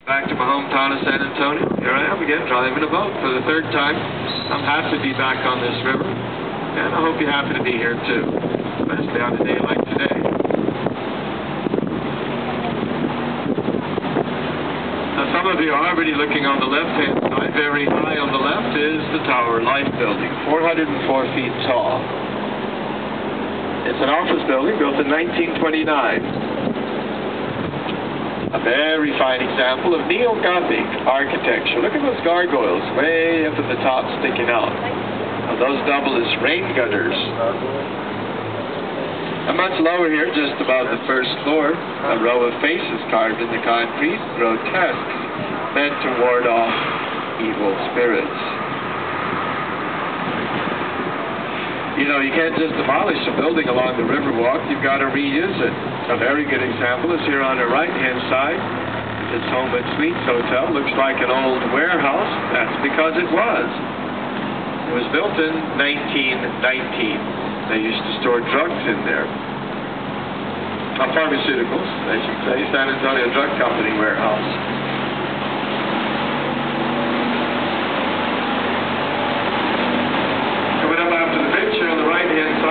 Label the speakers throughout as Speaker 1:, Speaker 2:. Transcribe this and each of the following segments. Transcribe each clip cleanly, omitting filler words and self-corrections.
Speaker 1: Back to my hometown of San Antonio. Here I am again, driving a boat for the third time. I'm happy to be back on this river, and I hope you're happy to be here too, especially on a day like today. Now, some of you are already looking on the left-hand side. Very high on the left is the Tower Life building, 404 feet tall. It's an office building built in 1929. A very fine example of neo-Gothic architecture. Look at those gargoyles way up at the top sticking out. Now those double as rain gutters. And much lower here, just above the first floor, a row of faces carved in the concrete, grotesque, meant to ward off evil spirits. You know, you can't just demolish a building along the Riverwalk, you've got to reuse it. A very good example is here on the right-hand side. This Home and Suites Hotel looks like an old warehouse. That's because it was. It was built in 1919. They used to store drugs in there. Pharmaceuticals, I should say. San Antonio Drug Company warehouse.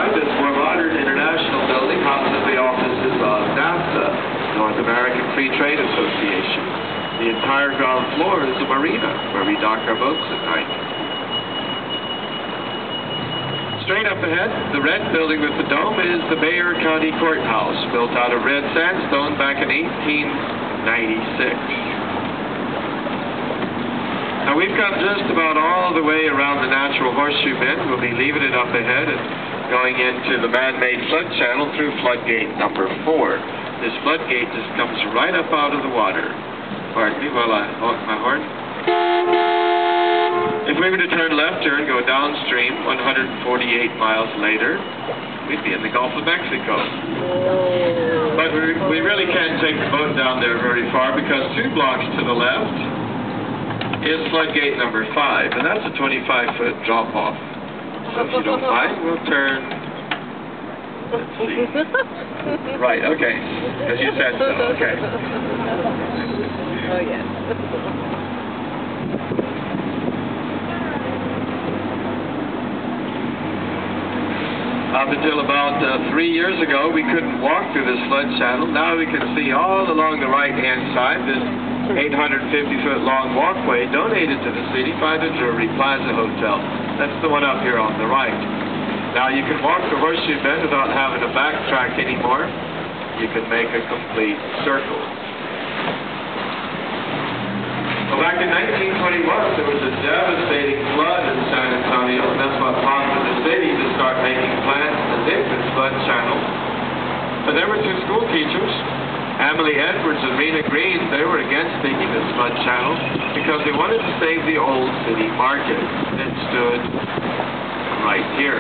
Speaker 1: This more modern international building houses the offices of NAFTA, North American Free Trade Association. The entire ground floor is a marina where we dock our boats at night. Straight up ahead, the red building with the dome is the Bexar County Courthouse, built out of red sandstone back in 1896. Now we've got just about all the way around the natural horseshoe bend. We'll be leaving it up ahead and going into the man-made flood channel through floodgate number 4. This floodgate just comes right up out of the water. Pardon me while I honk my horn. If we were to turn left here and go downstream 148 miles later, we'd be in the Gulf of Mexico. But we really can't take the boat down there very far because 2 blocks to the left is floodgate number 5, and that's a 25-foot drop-off. So if you don't mind, we'll turn, let's see. Right, okay, as you said so, okay.
Speaker 2: Oh, yes.
Speaker 1: Up until about 3 years ago, we couldn't walk through this flood channel. Now we can see all along the right-hand side this 850-foot long walkway donated to the city by the Drury Plaza Hotel. That's the one up here on the right. Now you can walk the horseshoe bend without having to backtrack anymore. You can make a complete circle. Well, back in 1921, there was a devastating flood in San Antonio, and that's what prompted the city to start making plans to dig this flood channel. But there were 2 school teachers, Emily Edwards and Rena Green. They were against digging this flood channel because they wanted to save the old city market that stood right here.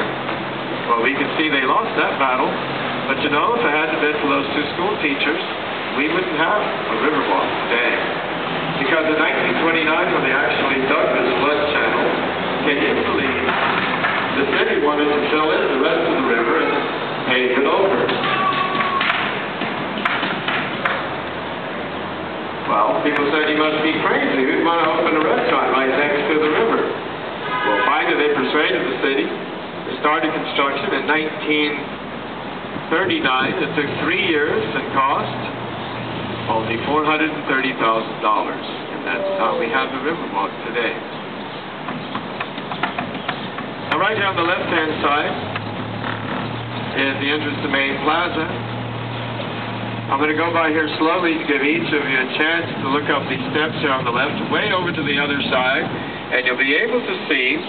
Speaker 1: Well, we can see they lost that battle, but you know, if it hadn't been for those 2 school teachers, we wouldn't have a Riverwalk today. Because in 1929, when they actually dug this flood channel, can you believe the city wanted to fill in the rest of the river and pave it over? Well, people said you must be crazy. Who'd want to open a restaurant right next to the river? Well, finally they persuaded the city. They started construction in 1939. It took 3 years and cost only $430,000. And that's how we have the Riverwalk today. Now right here on the left-hand side is the entrance to Main Plaza. I'm going to go by here slowly to give each of you a chance to look up these steps here on the left, way over to the other side, and you'll be able to see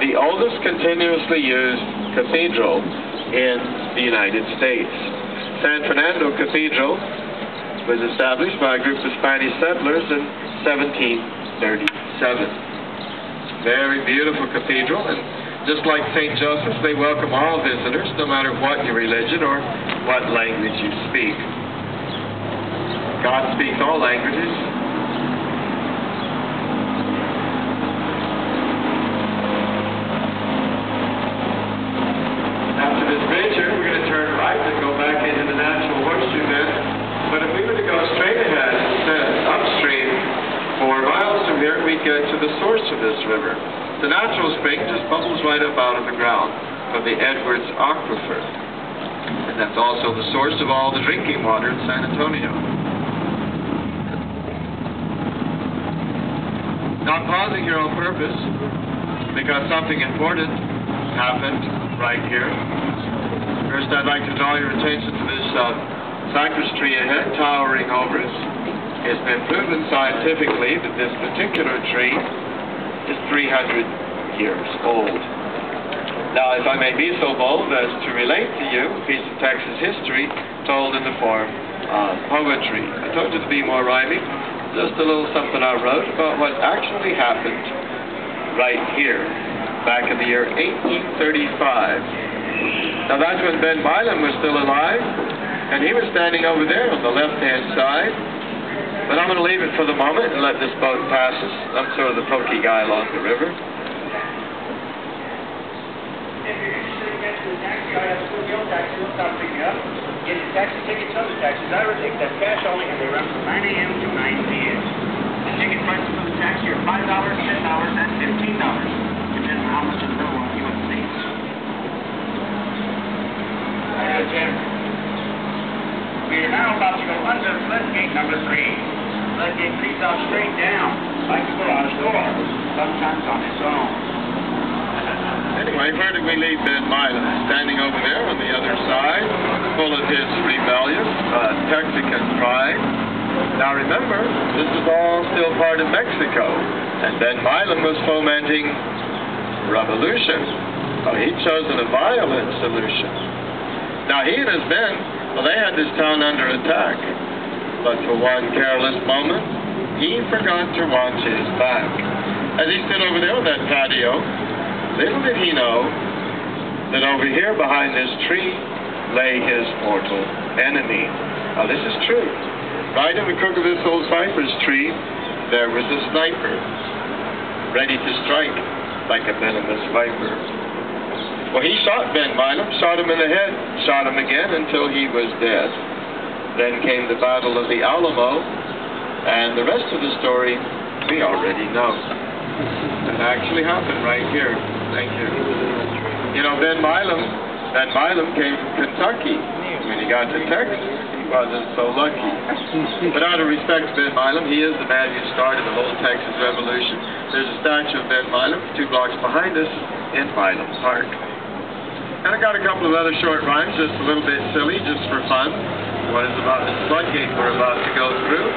Speaker 1: the oldest continuously used cathedral in the United States. San Fernando Cathedral was established by a group of Spanish settlers in 1737. Very beautiful cathedral, and just like St. Joseph's, they welcome all visitors, no matter what your religion or what language you speak. God speaks all languages. After this bridge here, we're going to turn right and go back into the natural horseshoe bend. But if we were to go straight ahead, instead upstream, get to the source of this river. The natural spring just bubbles right up out of the ground from the Edwards Aquifer. And that's also the source of all the drinking water in San Antonio. Now I'm pausing here on purpose because something important happened right here. First, I'd like to draw your attention to this cypress tree ahead, towering over us. It's been proven scientifically that this particular tree is 300 years old. Now, if I may be so bold as to relate to you a piece of Texas history told in the form of poetry. I told you to be more rhyming. Just a little something I wrote about what actually happened right here, back in the year 1835. Now, that's when Ben Milam was still alive, and he was standing over there on the left-hand side. But I'm going to leave it for the moment and let this boat pass us. I'm sort of the pokey guy along the river.
Speaker 2: If you're interested in getting to the taxi, I have a good deal taxi. We'll stop picking you up. Get your taxi tickets, other taxis. I would take that cash only, and they run from 9 a.m. to 9 p.m. The ticket prices for the taxi are $5, $10, and $15. Depends on how much of the bill you want to see. Hi, Jim. We are now about to go under floodgate number 3. Floodgate 3 stops straight down, like the garage door, sometimes on its own.
Speaker 1: Anyway, where did we leave Ben Milam? Standing over there on the other side, full of his rebellious Texican pride. Now remember, this is all still part of Mexico, and Ben Milam was fomenting revolution. So he'd chosen a violent solution. Now he and his men, well, they had this town under attack. But for one careless moment, he forgot to watch his back. As he stood over there on that patio, little did he know that over here behind this tree lay his mortal enemy. Now this is true. Right in the crook of this old cypress tree, there was a sniper, ready to strike like a venomous viper. Well, he shot Ben Milam, shot him in the head, shot him again until he was dead. Then came the Battle of the Alamo, and the rest of the story we already know. It actually happened right here. Thank you. You know, Ben Milam came from Kentucky. When he got to Texas, he wasn't so lucky. But out of respect to Ben Milam, he is the man who started the whole Texas Revolution. There's a statue of Ben Milam 2 blocks behind us in Milam Park. And I got a couple of other short rhymes, just a little bit silly, just for fun. One is about this floodgate we're about to go through.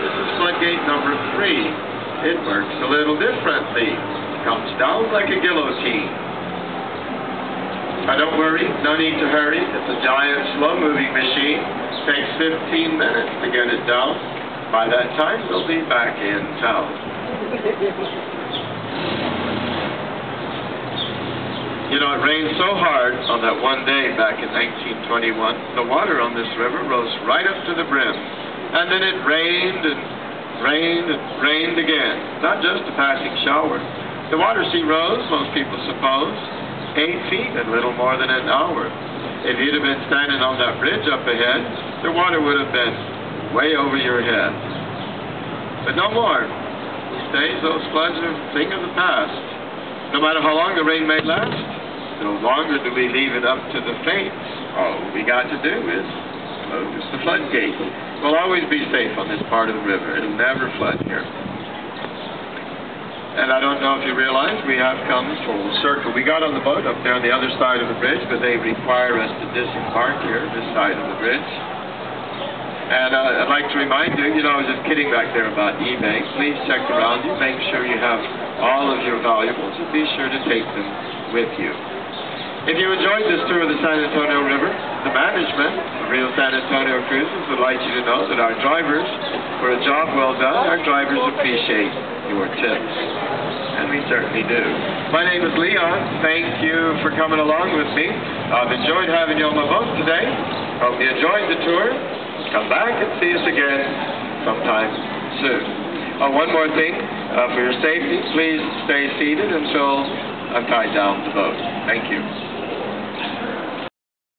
Speaker 1: This is floodgate number 3. It works a little differently. Comes down like a guillotine. Now don't worry, no need to hurry. It's a giant slow-moving machine. Takes 15 minutes to get it down. By that time, we'll be back in town. You know, it rained so hard on that one day back in 1921, the water on this river rose right up to the brim. And then it rained and rained and rained again. Not just a passing shower. The water sea rose, most people suppose, 8 feet in little more than an hour. If you'd have been standing on that bridge up ahead, the water would have been way over your head. But no more. These days, those floods are a thing of the past. No matter how long the rain may last, no longer do we leave it up to the fates. All we got to do is close the floodgate. We'll always be safe on this part of the river. It'll never flood here. And I don't know if you realize, we have come full circle. We got on the boat up there on the other side of the bridge, but they require us to disembark here, this side of the bridge. And I'd like to remind you, I was just kidding back there about eBay. Please check around you, make sure you have all of your valuables, and be sure to take them with you. If you enjoyed this tour of the San Antonio River, the management of Real San Antonio Cruises would like you to know that our drivers, for a job well done, our drivers appreciate your tips. And we certainly do. My name is Leon. Thank you for coming along with me. I've enjoyed having you on my boat today. Hope you enjoyed the tour. Come back and see us again sometime soon. One more thing. For your safety, please stay seated until I've tied down the boat. Thank you.